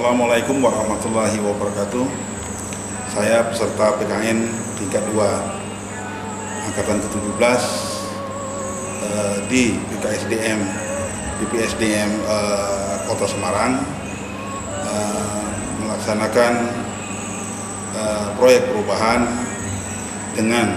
Assalamualaikum warahmatullahi wabarakatuh. Saya peserta PKN tingkat 2 Angkatan ke-17 di BPSDM Kota Semarang melaksanakan proyek perubahan dengan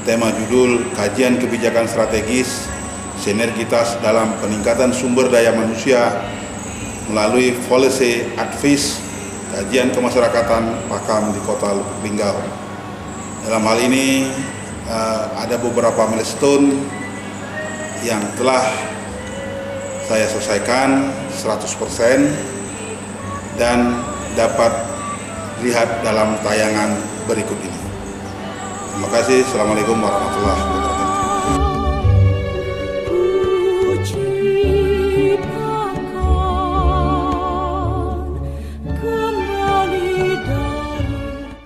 tema judul Kajian Kebijakan Strategis Sinergitas dalam Peningkatan Sumber Daya Manusia melalui Policy Advice Kajian Kemasyarakatan Pakam di Kota Lubuk Linggau. Dalam hal ini ada beberapa milestone yang telah saya selesaikan 100% dan dapat lihat dalam tayangan berikut ini. Terima kasih. Assalamualaikum warahmatullahi wabarakatuh.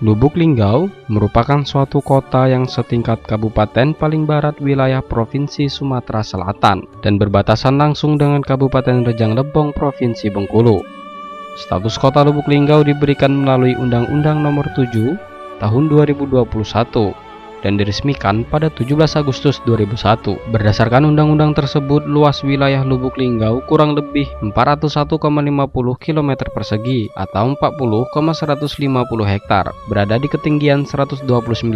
Lubuk Linggau merupakan suatu kota yang setingkat kabupaten paling barat wilayah Provinsi Sumatera Selatan dan berbatasan langsung dengan Kabupaten Rejang Lebong, Provinsi Bengkulu. Status kota Lubuk Linggau diberikan melalui Undang-Undang Nomor 7 Tahun 2021 dan diresmikan pada 17 Agustus 2001. Berdasarkan undang-undang tersebut, luas wilayah Lubuk Linggau kurang lebih 401,50 km persegi atau 40,150 hektar, berada di ketinggian 129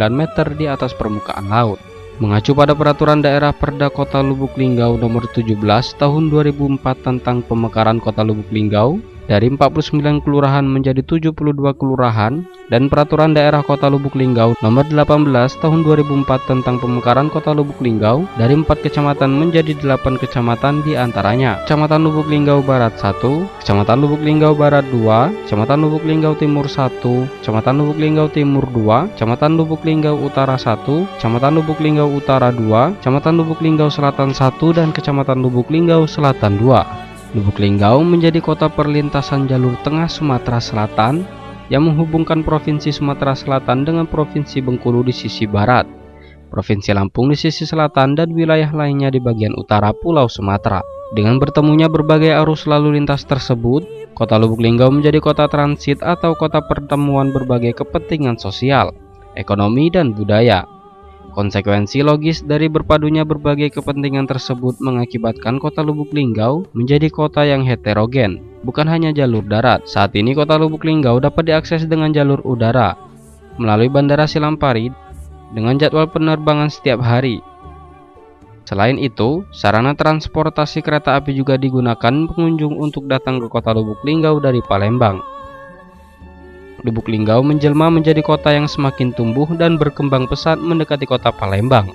meter di atas permukaan laut. Mengacu pada Peraturan Daerah Perda Kota Lubuk Linggau Nomor 17 Tahun 2004 tentang pemekaran Kota Lubuk Linggau, dari 49 kelurahan menjadi 72 kelurahan, dan Peraturan Daerah Kota Lubuk Linggau Nomor 18 Tahun 2004 tentang pemekaran Kota Lubuk Linggau, dari 4 kecamatan menjadi 8 kecamatan, di antaranya Kecamatan Lubuk Linggau Barat 1, Kecamatan Lubuk Linggau Barat 2, Kecamatan Lubuk Linggau Timur 1, Kecamatan Lubuk Linggau Timur 2, Kecamatan Lubuk Linggau Utara 1, Kecamatan Lubuk Linggau Utara 2, Kecamatan Lubuk Linggau Selatan 1, dan Kecamatan Lubuk Linggau Selatan 2. Lubuk Linggau menjadi kota perlintasan jalur tengah Sumatera Selatan yang menghubungkan Provinsi Sumatera Selatan dengan Provinsi Bengkulu di sisi barat, Provinsi Lampung di sisi selatan, dan wilayah lainnya di bagian utara Pulau Sumatera. Dengan bertemunya berbagai arus lalu lintas tersebut, kota Lubuk Linggau menjadi kota transit atau kota pertemuan berbagai kepentingan sosial, ekonomi, dan budaya. Konsekuensi logis dari berpadunya berbagai kepentingan tersebut mengakibatkan kota Lubuk Linggau menjadi kota yang heterogen, bukan hanya jalur darat. Saat ini kota Lubuk Linggau dapat diakses dengan jalur udara melalui Bandara Silampari dengan jadwal penerbangan setiap hari. Selain itu, sarana transportasi kereta api juga digunakan pengunjung untuk datang ke kota Lubuk Linggau dari Palembang. Lubuk Linggau menjelma menjadi kota yang semakin tumbuh dan berkembang pesat mendekati kota Palembang.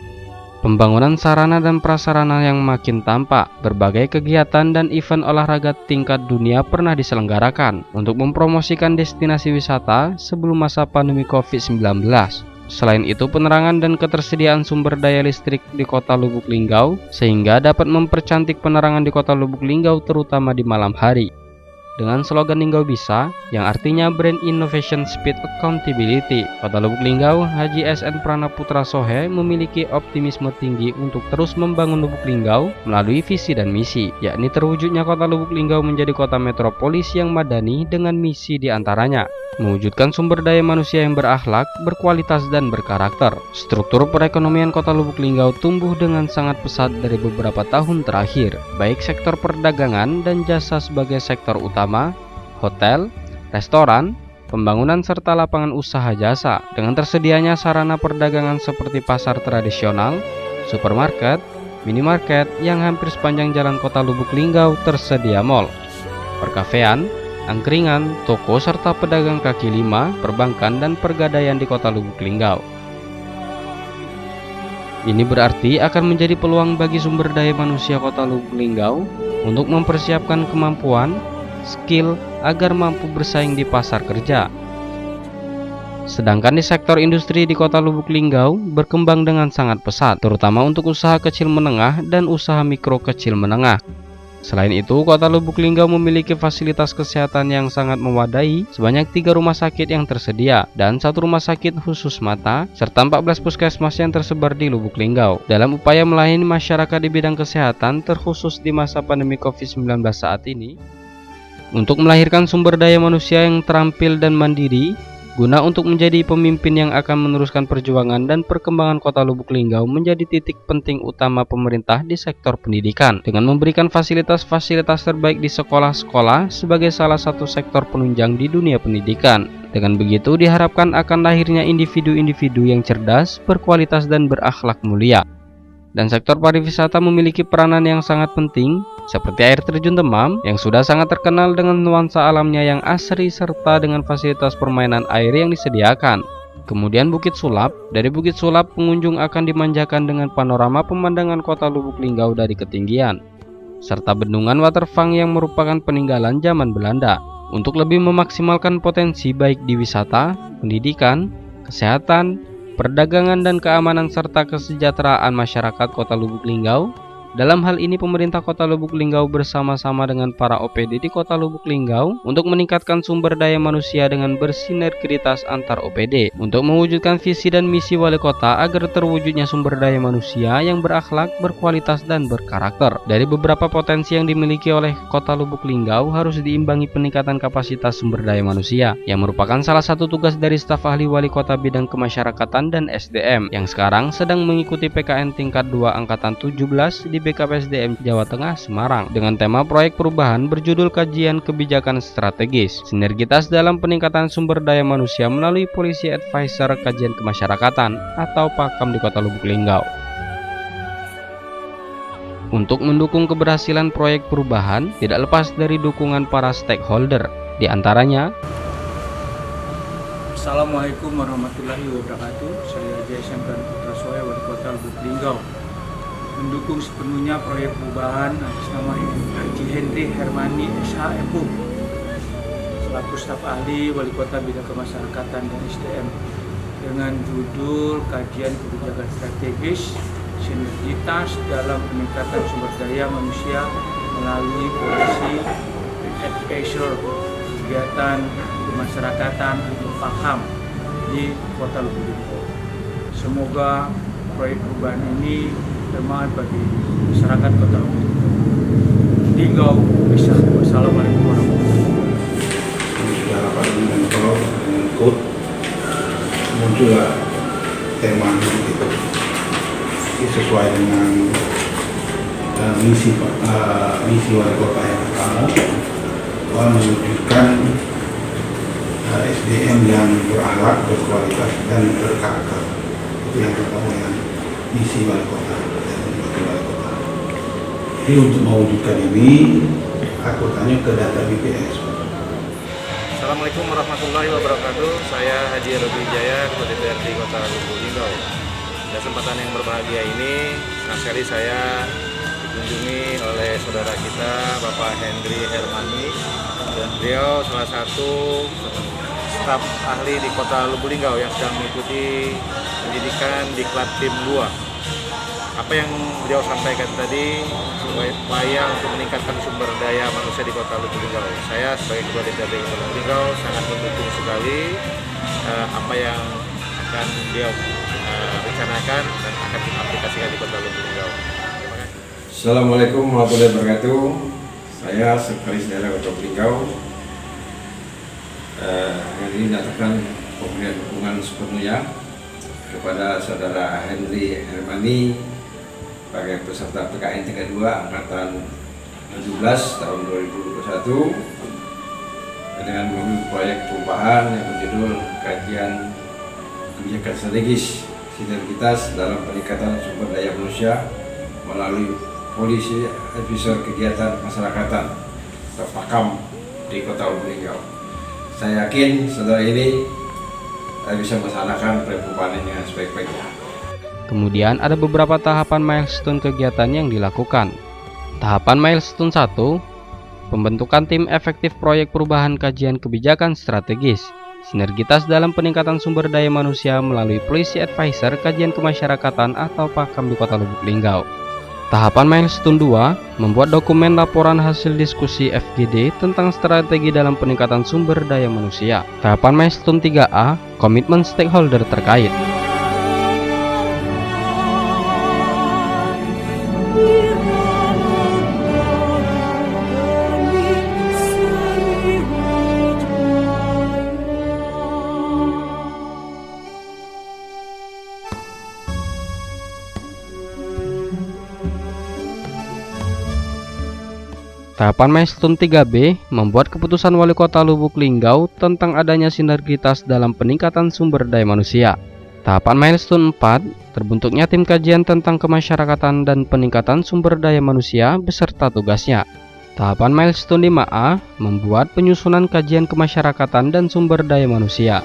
Pembangunan sarana dan prasarana yang makin tampak, berbagai kegiatan dan event olahraga tingkat dunia pernah diselenggarakan untuk mempromosikan destinasi wisata sebelum masa pandemi COVID-19. Selain itu, penerangan dan ketersediaan sumber daya listrik di kota Lubuk Linggau sehingga dapat mempercantik penerangan di kota Lubuk Linggau terutama di malam hari. Dengan slogan Linggau Bisa, yang artinya Brand Innovation Speed Accountability, Kota Lubuk Linggau Haji SN Pranaputra Sohe memiliki optimisme tinggi untuk terus membangun Lubuk Linggau melalui visi dan misi, yakni terwujudnya Kota Lubuk Linggau menjadi kota metropolis yang madani dengan misi diantaranya mewujudkan sumber daya manusia yang berakhlak, berkualitas, dan berkarakter. Struktur perekonomian Kota Lubuk Linggau tumbuh dengan sangat pesat dari beberapa tahun terakhir, baik sektor perdagangan dan jasa sebagai sektor utama, hotel, restoran, pembangunan serta lapangan usaha jasa. Dengan tersedianya sarana perdagangan seperti pasar tradisional, supermarket, minimarket yang hampir sepanjang jalan Kota Lubuk Linggau tersedia mal, perkafean, angkringan, toko, serta pedagang kaki lima, perbankan, dan pergadaian di Kota Lubuk Linggau. Ini berarti akan menjadi peluang bagi sumber daya manusia Kota Lubuk Linggau untuk mempersiapkan kemampuan, skill, agar mampu bersaing di pasar kerja. Sedangkan di sektor industri di Kota Lubuk Linggau berkembang dengan sangat pesat, terutama untuk usaha kecil menengah dan usaha mikro kecil menengah. Selain itu, Kota Lubuk Linggau memiliki fasilitas kesehatan yang sangat memadai, sebanyak 3 rumah sakit yang tersedia dan 1 rumah sakit khusus mata, serta 14 puskesmas yang tersebar di Lubuk Linggau. Dalam upaya melayani masyarakat di bidang kesehatan, terkhusus di masa pandemi COVID-19 saat ini, untuk melahirkan sumber daya manusia yang terampil dan mandiri, guna untuk menjadi pemimpin yang akan meneruskan perjuangan dan perkembangan Kota Lubuk Linggau menjadi titik penting utama pemerintah di sektor pendidikan, dengan memberikan fasilitas-fasilitas terbaik di sekolah-sekolah sebagai salah satu sektor penunjang di dunia pendidikan. Dengan begitu diharapkan akan lahirnya individu-individu yang cerdas, berkualitas dan berakhlak mulia. Dan sektor pariwisata memiliki peranan yang sangat penting, seperti air terjun Demam yang sudah sangat terkenal dengan nuansa alamnya yang asri serta dengan fasilitas permainan air yang disediakan. Kemudian Bukit Sulap. Dari Bukit Sulap pengunjung akan dimanjakan dengan panorama pemandangan Kota Lubuk Linggau dari ketinggian, serta bendungan Waterfang yang merupakan peninggalan zaman Belanda. Untuk lebih memaksimalkan potensi baik di wisata, pendidikan, kesehatan, perdagangan dan keamanan serta kesejahteraan masyarakat Kota Lubuk Linggau. Dalam hal ini pemerintah Kota Lubuk Linggau bersama-sama dengan para OPD di Kota Lubuk Linggau untuk meningkatkan sumber daya manusia dengan bersinergitas antar OPD untuk mewujudkan visi dan misi wali kota agar terwujudnya sumber daya manusia yang berakhlak, berkualitas dan berkarakter. Dari beberapa potensi yang dimiliki oleh Kota Lubuk Linggau harus diimbangi peningkatan kapasitas sumber daya manusia yang merupakan salah satu tugas dari staf ahli wali kota bidang kemasyarakatan dan SDM yang sekarang sedang mengikuti PKN tingkat 2 angkatan 17 di BKPSDM Jawa Tengah Semarang dengan tema proyek perubahan berjudul Kajian Kebijakan Strategis Sinergitas dalam Peningkatan Sumber Daya Manusia melalui Policy Advisor Kajian Kemasyarakatan atau PAKAM di Kota Lubuk Linggau. Untuk mendukung keberhasilan proyek perubahan tidak lepas dari dukungan para stakeholder, di antaranya Assalamualaikum warahmatullahi wabarakatuh. Saya Haji SMK Putra Soe, Wali Kota Lubuk Linggau, mendukung sepenuhnya proyek perubahan atas nama Haji Henry Hermani SH.Epum selaku staf ahli Wali Kota Bidang Kemasyarakatan dan SDM dengan judul Kajian Kebijakan Strategis Sinergitas dalam Peningkatan Sumber Daya Manusia melalui Policy Advisor Kegiatan Kemasyarakatan atau PAKAM di Kota Lubuk Linggau. Semoga proyek perubahan ini bermanfaat bagi masyarakat Kota Lubuk Linggau. Wassalamualaikum warahmatullahi wabarakatuh. Sudah rapat dengan KOD, muncullah tema itu sesuai dengan misi wali kota yang pertama, bahwa mewujudkan SDM yang berakhlak, berkualitas dan berkarakter. Itu yang pertama, yang misi wali kota dan wakil wali kota. Jadi untuk mewujudkan ini, aku tanya ke data BPS. Assalamualaikum warahmatullahi wabarakatuh. Saya Haji Robi Jaya, Ketua DPRD Kota Lubuk Linggau. Kesempatan yang berbahagia ini, senang sekali saya dikunjungi oleh saudara kita, Bapak Henry Hermani, dan beliau salah satu staf ahli di Kota Lubuk Linggau yang sedang mengikuti pendidikan di Klatim 2. Apa yang beliau sampaikan tadi, upaya untuk meningkatkan sumber daya manusia di Kota Lubuk Linggau. Saya sebagai Ketua DPRD Kota Lubuk Linggau sangat mendukung sekali apa yang akan beliau rencanakan dan akan diaplikasikan di Kota Lubuk Linggau. Terima kasih. Assalamualaikum warahmatullahi wabarakatuh. Saya Sekretaris Daerah Kota Lubuk Linggau. Hari ini nyatakan pemberian dukungan sepenuhnya kepada Saudara Henry Hermani sebagai peserta PKN tingkat 2 angkatan 17 tahun 2021 dengan proyek perubahan yang berjudul Kajian Kebijakan Strategis Sinergitas dalam Peningkatan Sumber Daya Manusia melalui Policy Advisor Kegiatan Masyarakatan atau PAKAM di Kota Lubuk Linggau. Saya yakin saudara ini bisa melaksanakan perubahan ini dengan sebaik-baiknya. Kemudian ada beberapa tahapan milestone kegiatan yang dilakukan. Tahapan milestone 1, pembentukan tim efektif proyek perubahan kajian kebijakan strategis sinergitas dalam peningkatan sumber daya manusia melalui Policy Advisor Kajian Kemasyarakatan atau PAKAM di Kota Lubuk Linggau. Tahapan milestone 2, membuat dokumen laporan hasil diskusi FGD tentang strategi dalam peningkatan sumber daya manusia. Tahapan milestone 3A, komitmen stakeholder terkait. Tahapan milestone 3B membuat keputusan Wali Kota Lubuk Linggau tentang adanya sinergitas dalam peningkatan sumber daya manusia. Tahapan milestone 4, terbentuknya tim kajian tentang kemasyarakatan dan peningkatan sumber daya manusia beserta tugasnya. Tahapan milestone 5A membuat penyusunan kajian kemasyarakatan dan sumber daya manusia.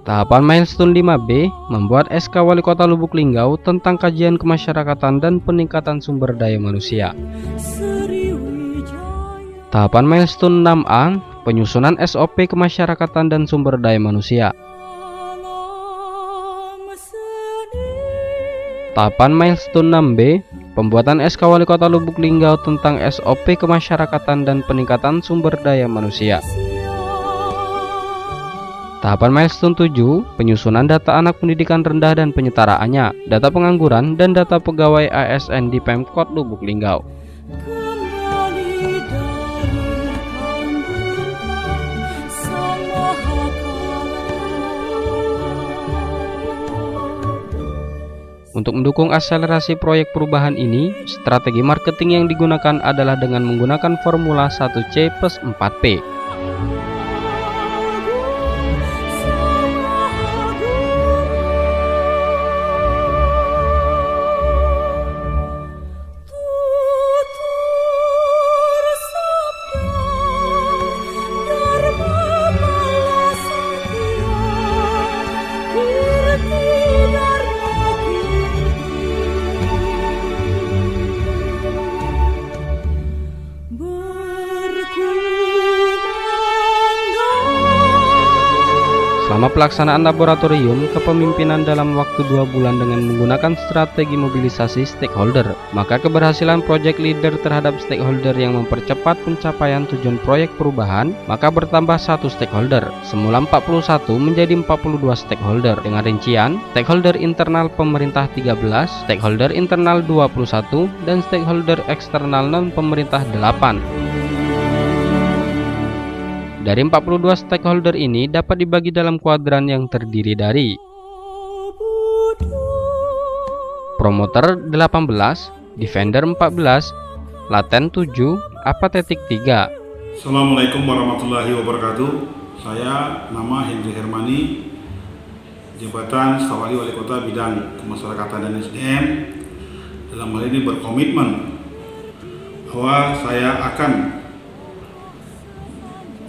Tahapan milestone 5B membuat SK Wali Kota Lubuk Linggau tentang kajian kemasyarakatan dan peningkatan sumber daya manusia. Tahapan milestone 6A, penyusunan SOP kemasyarakatan dan sumber daya manusia. Tahapan milestone 6B, pembuatan SK Wali Kota Lubuk Linggau tentang SOP kemasyarakatan dan peningkatan sumber daya manusia. Tahapan milestone 7, penyusunan data anak pendidikan rendah dan penyetaraannya, data pengangguran, dan data pegawai ASN di Pemkot Lubuk Linggau. Untuk mendukung akselerasi proyek perubahan ini, strategi marketing yang digunakan adalah dengan menggunakan formula 1C plus 4P. Selama pelaksanaan laboratorium kepemimpinan dalam waktu 2 bulan dengan menggunakan strategi mobilisasi stakeholder, maka keberhasilan project leader terhadap stakeholder yang mempercepat pencapaian tujuan proyek perubahan, maka bertambah 1 stakeholder, semula 41 menjadi 42 stakeholder, dengan rincian stakeholder internal pemerintah 13, stakeholder internal 21, dan stakeholder eksternal non-pemerintah 8. Dari 42 stakeholder ini dapat dibagi dalam kuadran yang terdiri dari promoter 18, defender 14, laten 7, apatetik 3. Assalamualaikum warahmatullahi wabarakatuh. Saya nama Henry Hermani, jabatan Staf Ahli Wali Kota bidang kemasyarakatan dan SDM. Dalam hal ini berkomitmen bahwa saya akan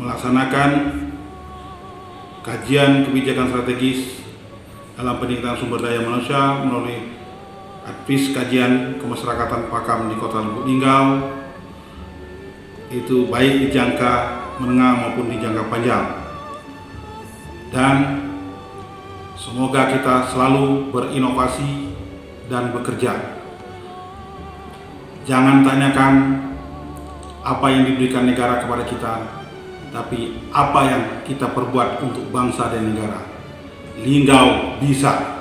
melaksanakan kajian kebijakan strategis dalam peningkatan sumber daya manusia melalui advis kajian kemasyarakatan Pakam di Kota Lubuk Linggau, itu baik di jangka menengah maupun di jangka panjang. Dan semoga kita selalu berinovasi dan bekerja. Jangan tanyakan apa yang diberikan negara kepada kita, tapi apa yang kita perbuat untuk bangsa dan negara. Linggau bisa.